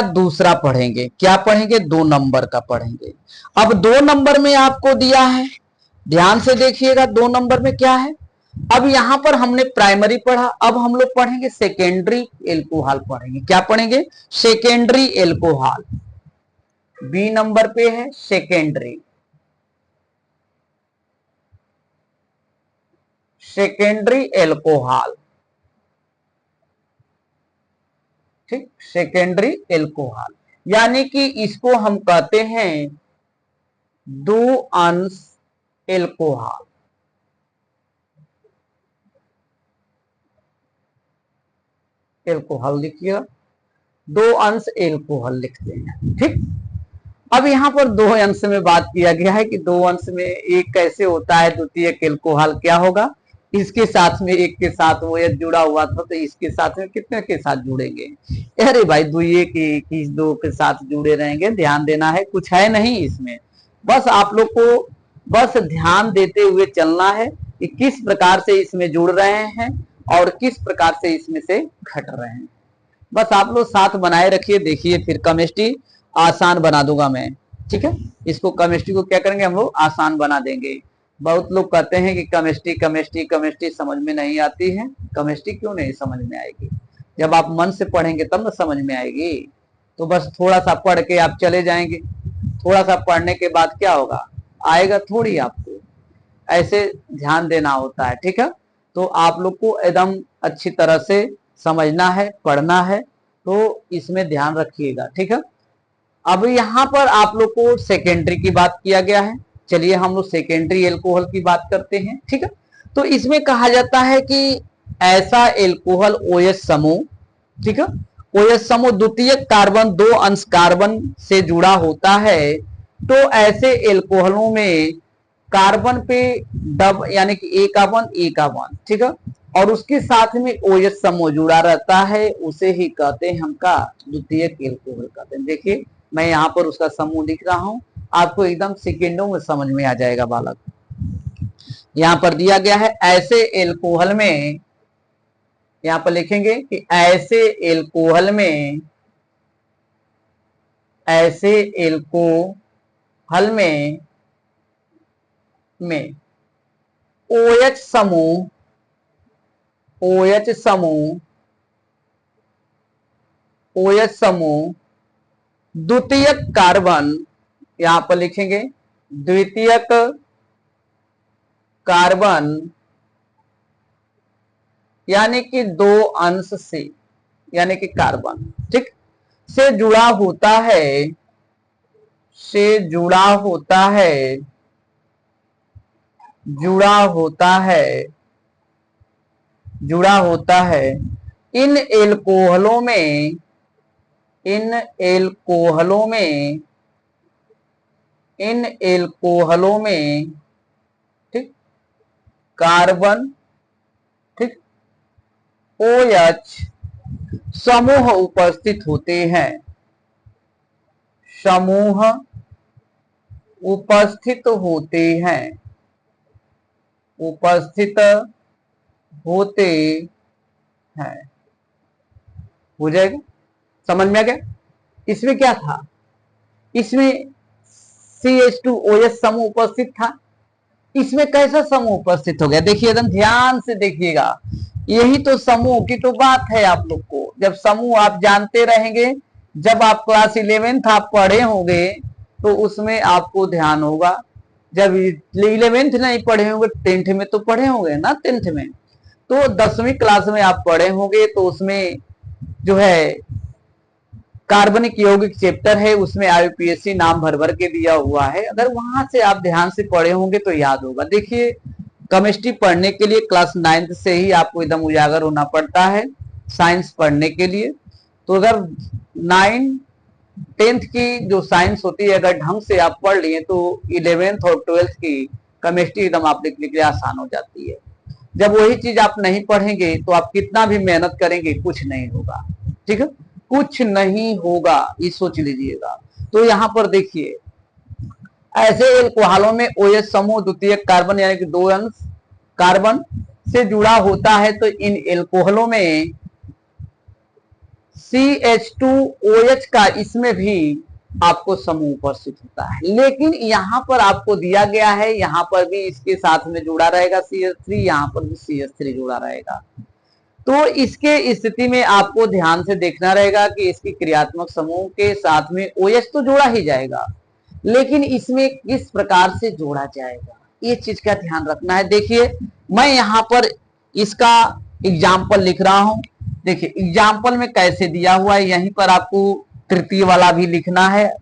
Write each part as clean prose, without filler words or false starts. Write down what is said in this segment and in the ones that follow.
दूसरा पढ़ेंगे, क्या पढ़ेंगे, 2 नंबर का पढ़ेंगे। अब 2 नंबर में आपको दिया है, ध्यान से देखिएगा 2 नंबर में क्या है। अब यहां पर हमने प्राइमरी पढ़ा, अब हम लोग पढ़ेंगे सेकेंडरी एल्कोहल पढ़ेंगे। क्या पढ़ेंगे, सेकेंडरी एल्कोहल। बी नंबर पे है सेकेंडरी, सेकेंडरी एल्कोहल, ठीक, सेकेंडरी एल्कोहल, यानी कि इसको हम कहते हैं 2 अंश एल्कोहल। एल्कोहल लिखिएगा, 2 अंश एल्कोहल लिखते हैं, ठीक। अब यहां पर 2 अंश में बात किया गया है कि 2 अंश में एक कैसे होता है, द्वितीयक एल्कोहल क्या होगा, इसके साथ में एक के साथ वो एक जुड़ा हुआ था, तो इसके साथ में कितने के साथ जुड़ेंगे, अरे भाई 2 की 2 के साथ जुड़े रहेंगे, ध्यान देना है, कुछ है नहीं इसमें, बस आप लोग को बस ध्यान देते हुए चलना है कि किस प्रकार से इसमें जुड़ रहे हैं और किस प्रकार से इसमें से घट रहे हैं। बस आप लोग साथ बनाए रखिए, देखिए फिर केमिस्ट्री आसान बना दूंगा मैं, ठीक है। इसको केमिस्ट्री को क्या करेंगे हम लोग, आसान बना देंगे। बहुत लोग कहते हैं कि केमिस्ट्री केमिस्ट्री केमिस्ट्री समझ में नहीं आती है। केमिस्ट्री क्यों नहीं समझ में आएगी, जब आप मन से पढ़ेंगे तब ना समझ में आएगी। तो बस थोड़ा सा पढ़ के आप चले जाएंगे, थोड़ा सा पढ़ने के बाद क्या होगा, आएगा थोड़ी आपको, ऐसे ध्यान देना होता है, ठीक है। तो आप लोग को एकदम अच्छी तरह से समझना है, पढ़ना है, तो इसमें ध्यान रखिएगा, ठीक है। अब यहां पर आप लोग को सेकेंडरी की बात किया गया है, चलिए हम लोग सेकेंडरी एल्कोहल की बात करते हैं, ठीक है। तो इसमें कहा जाता है कि ऐसा एल्कोहल OH समूह, ठीक है, OH समूह द्वितीयक कार्बन 2 अंश कार्बन से जुड़ा होता है, तो ऐसे एल्कोहलों में कार्बन पे डब यानी कि एक आवन, ठीक है, और उसके साथ में OH समूह जुड़ा रहता है, उसे ही कहते हैं हम का द्वितीयक एल्कोहल कहते हैं। देखिए मैं यहाँ पर उसका समूह लिख रहा हूं, आपको एकदम सेकेंडों में समझ में आ जाएगा बालक। यहां पर दिया गया है ऐसे एल्कोहल में, यहां पर लिखेंगे कि ऐसे एल्कोहल में, ऐसे एल्कोहल में OH समूह, OH समूह, OH समूह द्वितीयक कार्बन, यहां पर लिखेंगे द्वितीयक कार्बन यानी कि 2 अंश से, यानी कि कार्बन, ठीक, से जुड़ा होता है, से जुड़ा होता है, जुड़ा होता है, जुड़ा होता है इन एल्कोहलों में, इन एल्कोहलों में, इन एल्कोहलों में, ठीक, कार्बन, ठीक, OH समूह उपस्थित होते हैं, समूह उपस्थित होते हैं, उपस्थित होते हैं, हो जाएगा, समझ में आ गया। इसमें क्या था, इसमें CH2OH समूह उपस्थित था, इसमें कैसा समूह उपस्थित हो गया, देखिए एकदम ध्यान से देखिएगा, यही तो समूह की तो बात है आप लोग को। जब समूह आप जानते रहेंगे, जब आप क्लास 11th आप पढ़े होंगे तो उसमें आपको ध्यान होगा, जब 11th नहीं पढ़े होंगे 10th में तो पढ़े होंगे ना, 10th में, तो 10वीं क्लास में आप पढ़े होंगे, तो उसमें जो है कार्बनिक यौगिक चैप्टर है, उसमें IUPAC नाम भर भर के दिया हुआ है, अगर वहां से आप ध्यान से पढ़े होंगे तो याद होगा। देखिए केमिस्ट्री पढ़ने के लिए क्लास 9th से ही आपको एकदम उजागर होना पड़ता है साइंस पढ़ने के लिए। तो अगर 9 10th की जो साइंस होती है अगर ढंग से आप पढ़ लिए तो 11th और 12th की केमिस्ट्री एकदम आप लिखने के लिए आसान हो जाती है। जब वही चीज आप नहीं पढ़ेंगे तो आप कितना भी मेहनत करेंगे कुछ नहीं होगा, ठीक है, कुछ नहीं होगा, ये सोच लीजिएगा। तो यहां पर देखिए ऐसे एल्कोहलों में OH समूह द्वितीयक कार्बन यानी कि 2 अंश कार्बन से जुड़ा होता है, तो इन एल्कोहलों में CH2OH का इसमें भी आपको समूह उपस्थित होता है, लेकिन यहां पर आपको दिया गया है, यहां पर भी इसके साथ में जुड़ा रहेगा CH3, यहां पर भी CH3 जुड़ा रहेगा। तो इसके स्थिति में आपको ध्यान से देखना रहेगा कि इसकी क्रियात्मक समूह के साथ में OH तो जोड़ा ही जाएगा, लेकिन इसमें किस प्रकार से जोड़ा जाएगा, ये चीज का ध्यान रखना है। देखिए मैं यहां पर इसका एग्जाम्पल लिख रहा हूं। देखिए एग्जाम्पल में कैसे दिया हुआ है, यहीं पर आपको तृतीय वाला भी लिखना है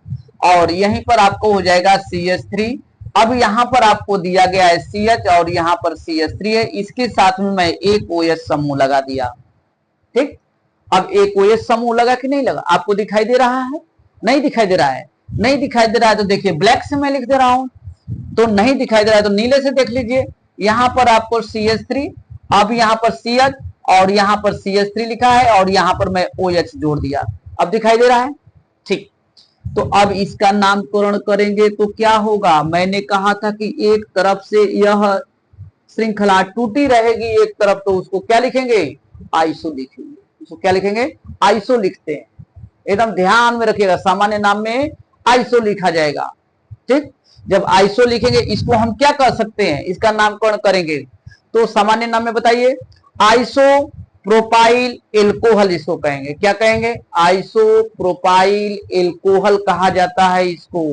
और यहीं पर आपको हो जाएगा CH3। अब यहां पर आपको दिया गया है CH और यहां पर CH3 है, इसके साथ में मैं एक OH समूह लगा दिया। ठीक, अब एक OH समूह लगा कि नहीं लगा, आपको दिखाई दे रहा है? नहीं दिखाई दे रहा है? नहीं दिखाई दे रहा है तो देखिए ब्लैक से मैं लिख दे रहा हूं, तो नहीं दिखाई दे रहा है तो नीले से देख लीजिए। यहां पर आपको CH3, अब यहां पर CH और यहां पर CH3 लिखा है और यहां पर मैं OH जोड़ दिया। अब दिखाई दे रहा है? ठीक, तो अब इसका नामकरण करेंगे तो क्या होगा, मैंने कहा था कि एक तरफ से यह श्रृंखला टूटी रहेगी एक तरफ, तो उसको क्या लिखेंगे, आइसो लिखेंगे। उसको क्या लिखेंगे, आइसो लिखते हैं, एकदम ध्यान में रखिएगा, सामान्य नाम में आइसो लिखा जाएगा। ठीक, जब आइसो लिखेंगे इसको हम क्या कर सकते हैं, इसका नामकरण करेंगे तो सामान्य नाम में बताइए, आइसो प्रोपाइल एल्कोहल इसको कहेंगे। क्या कहेंगे, आइसो प्रोपाइल एल्कोहल कहा जाता है इसको।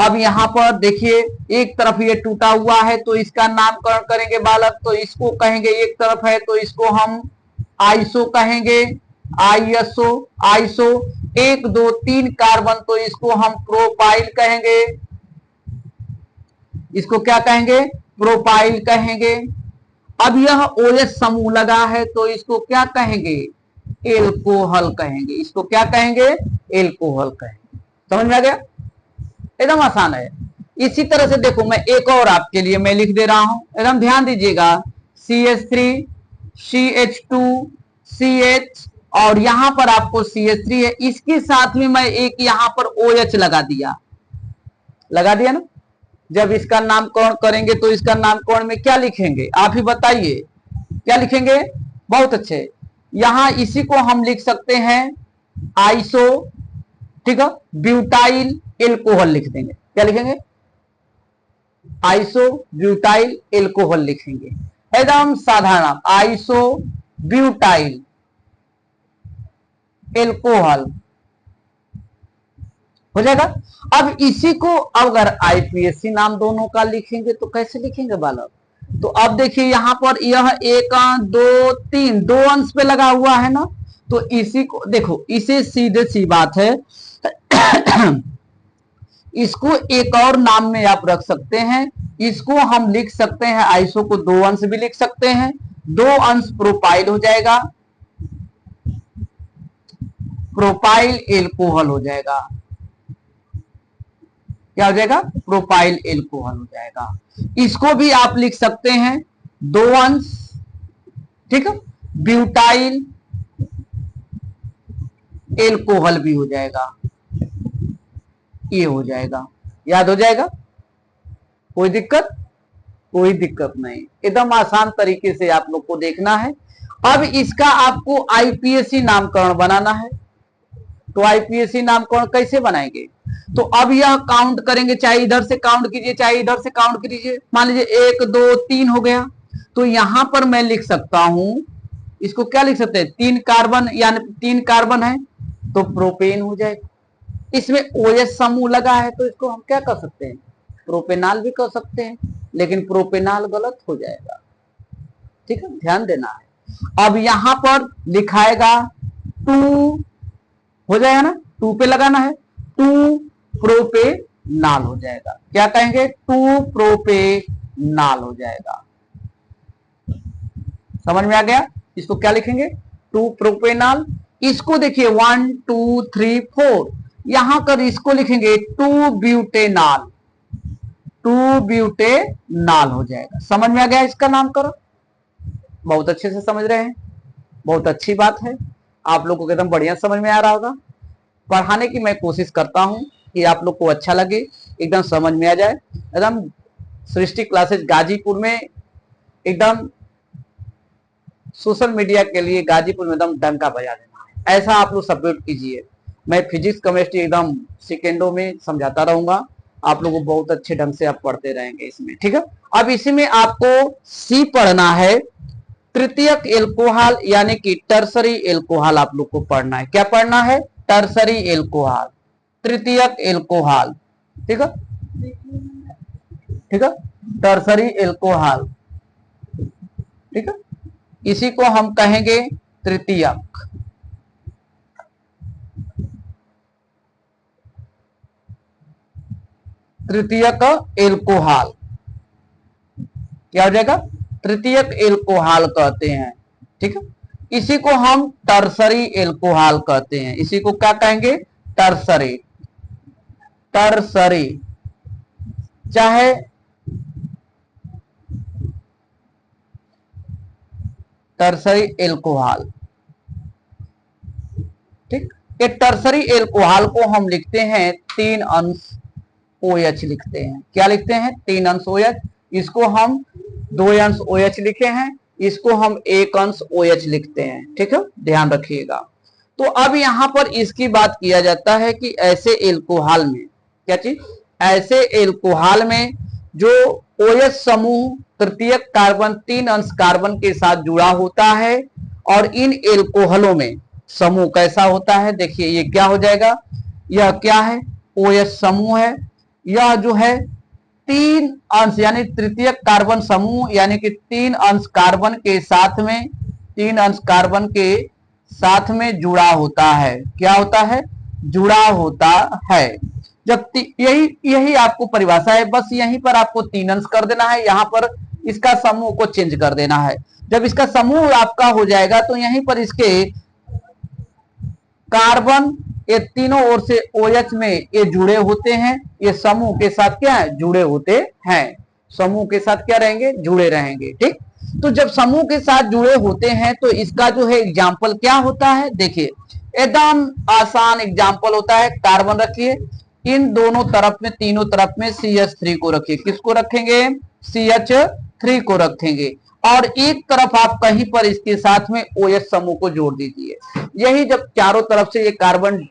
अब यहां पर देखिए एक तरफ ये टूटा हुआ है तो इसका नामकरण करेंगे बालक, तो इसको कहेंगे, एक तरफ है तो इसको हम आइसो कहेंगे, आईएसओ, आइसो। 1 2 3 कार्बन तो इसको हम प्रोपाइल कहेंगे, इसको क्या कहेंगे, प्रोपाइल कहेंगे। अब यह OH समूह लगा है तो इसको क्या कहेंगे, एल्कोहल कहेंगे। इसको क्या कहेंगे, एल्कोहल कहेंगे। समझ में आ गया, एकदम आसान है। इसी तरह से देखो मैं एक और आपके लिए मैं लिख दे रहा हूं, एकदम ध्यान दीजिएगा, CH3 CH2 CH और यहां पर आपको CH3 है, इसके साथ में मैं एक यहां पर OH लगा दिया, लगा दिया ना। जब इसका नामकरण करेंगे तो इसका नामकरण में क्या लिखेंगे, आप ही बताइए क्या लिखेंगे। बहुत अच्छे, यहां इसी को हम लिख सकते हैं आइसो, ठीक है, ब्यूटाइल एल्कोहल लिख देंगे। क्या लिखेंगे, आइसो ब्यूटाइल एल्कोहल लिखेंगे, एकदम साधारण, आइसो ब्यूटाइल एल्कोहल हो जाएगा। अब इसी को अगर IPSC नाम दोनों का लिखेंगे तो कैसे लिखेंगे बालक, तो अब देखिए यहां पर यह 1 2 3 दो अंश पे लगा हुआ है ना, तो इसी को देखो, इसे सीधे सी बात है इसको एक और नाम में आप रख सकते हैं, इसको हम लिख सकते हैं, आइसो को 2 अंश भी लिख सकते हैं, 2 अंश प्रोपाइल हो जाएगा, प्रोपाइल एल्कोहल हो जाएगा। क्या हो जाएगा, प्रोपाइल एल्कोहल हो जाएगा। इसको भी आप लिख सकते हैं 2 अंश, ठीक है, ब्यूटाइल एल्कोहल भी हो जाएगा, ये हो जाएगा, याद हो जाएगा, कोई दिक्कत, कोई दिक्कत नहीं, एकदम आसान तरीके से आप लोग को देखना है। अब इसका आपको IPSC नामकरण बनाना है, तो IPSC नामकरण कैसे बनाएंगे, तो अब यह काउंट करेंगे, चाहे इधर से काउंट कीजिए चाहे इधर से काउंट कीजिए, मान लीजिए 1 2 3 हो गया, तो यहां पर मैं लिख सकता हूं, इसको क्या लिख सकते हैं, 3 कार्बन, यानी 3 कार्बन है तो प्रोपेन हो जाएगा। इसमें OH समूह लगा है तो इसको हम क्या कर सकते हैं, प्रोपेनाल भी कर सकते हैं, लेकिन प्रोपेनाल गलत हो जाएगा, ठीक है, ध्यान देना है। अब यहां पर लिखाएगा 2 हो जाएगा ना, 2 पे लगाना है, 2 प्रोपेनाल हो जाएगा। क्या कहेंगे, 2 प्रोपेनाल हो जाएगा। समझ में आ गया, इसको क्या लिखेंगे, 2 प्रोपेनाल। इसको देखिए 1 2 3 4, यहां कर इसको लिखेंगे 2 ब्यूटेनाल, 2 ब्यूटेनाल हो जाएगा। समझ में आ गया इसका नामकरण, बहुत अच्छे से समझ रहे हैं, बहुत अच्छी बात है, आप लोग को एकदम बढ़िया समझ में आ रहा होगा। पढ़ाने की मैं कोशिश करता हूं कि आप लोग को अच्छा लगे, एकदम समझ में आ जाए। एकदम सृष्टि क्लासेस गाजीपुर में, एकदम सोशल मीडिया के लिए गाजीपुर में एकदम डंका बजा देना है, ऐसा आप लोग सबमिट कीजिए। मैं फिजिक्स केमिस्ट्री एकदम सेकेंडों में समझाता रहूंगा, आप लोगों को बहुत अच्छे ढंग से आप पढ़ते रहेंगे इसमें, ठीक है। अब इसी में आपको सी पढ़ना है, तृतीयक एल्कोहल यानी कि टर्सरी एल्कोहल आप लोग को पढ़ना है। क्या पढ़ना है? टर्सरी एल्कोहल, तृतीयक एल्कोहल, ठीक है, ठीक है, टर्सरी एल्कोहल, ठीक है, इसी को हम कहेंगे तृतीयक, तृतीयक एल्कोहल। क्या हो जाएगा? तृतीयक एल्कोहल कहते हैं, ठीक है। इसी को हम टर्सरी एल्कोहल कहते हैं। इसी को क्या कहेंगे? टर्सरी, टर्सरी, चाहे टर्सरी एल्कोहल, ठीक। ये टर्सरी एल्कोहल को हम लिखते हैं 3 अंश OH लिखते हैं। क्या लिखते हैं? 3 अंश OH। इसको हम 2 अंश OH लिखे हैं, इसको हम 1 अंश OH लिखते हैं, ठीक है, ध्यान रखिएगा। तो अब यहां पर इसकी बात किया जाता है कि ऐसे एल्कोहल में, क्या चीज? ऐसे एल्कोहल में जो OH समूह तृतीयक कार्बन 3 अंश कार्बन के साथ जुड़ा होता है, और इन एल्कोहलों में समूह कैसा होता है? देखिए ये क्या हो जाएगा, यह क्या है? OH समूह है। यह जो है 3 अंश यानी तृतीयक कार्बन समूह यानी कि 3 अंश कार्बन के साथ में, 3 अंश कार्बन के साथ में जुड़ा होता है। क्या होता है? जुड़ा होता है। जब यही आपको परिभाषा है, बस यहीं पर आपको 3 अंश कर देना है, यहां पर इसका समूह को चेंज कर देना है। जब इसका समूह आपका हो जाएगा तो यहीं पर इसके कार्बन, ये तीनों ओर से OH में ये जुड़े होते हैं, ये समूह के साथ क्या है? जुड़े होते हैं। समूह के साथ क्या रहेंगे? जुड़े रहेंगे, ठीक। तो जब समूह के साथ जुड़े होते हैं तो इसका जो है एग्जाम्पल क्या होता है? देखिए एकदम आसान एग्जाम्पल होता है। कार्बन रखिए, इन दोनों तरफ में, तीनों तरफ में CH3 को रखिए। किसको रखेंगे? CH3 को रखेंगे। और एक तरफ आप कहीं पर इसके साथ में OH समूह को जोड़ दीजिए। यही जब चारों तरफ से ये कार्बन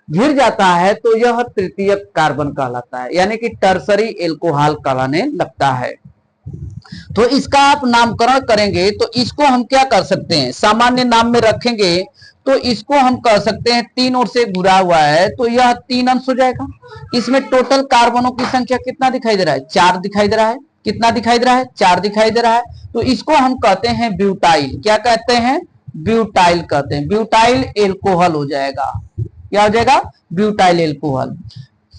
घिर जाता है तो यह तृतीयक कार्बन कहलाता है, यानी कि टर्सरी एल्कोहल कहलाने लगता है। तो इसका आप नामकरण करेंगे तो इसको हम क्या कर सकते हैं? सामान्य नाम में रखेंगे तो इसको हम कह सकते हैं, 3 ओर से घुरा हुआ है तो यह 3 अंश हो जाएगा। इसमें टोटल कार्बनों की संख्या कितना दिखाई दे रहा है? 4 दिखाई दे रहा है। कितना दिखाई दे रहा है? 4 दिखाई दे रहा है। तो इसको हम कहते हैं ब्यूटाइल। क्या कहते हैं? ब्यूटाइल कहते हैं। ब्यूटाइल एल्कोहल हो जाएगा। क्या हो जाएगा? Butyl alcohol.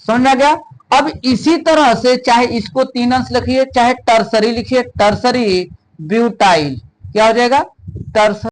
समझ में आ गया? अब इसी तरह से चाहे इसको 3 अंश लिखिए, चाहे टर्सरी लिखिए, टर्सरी ब्यूटाइल। क्या हो जाएगा? टर्सरी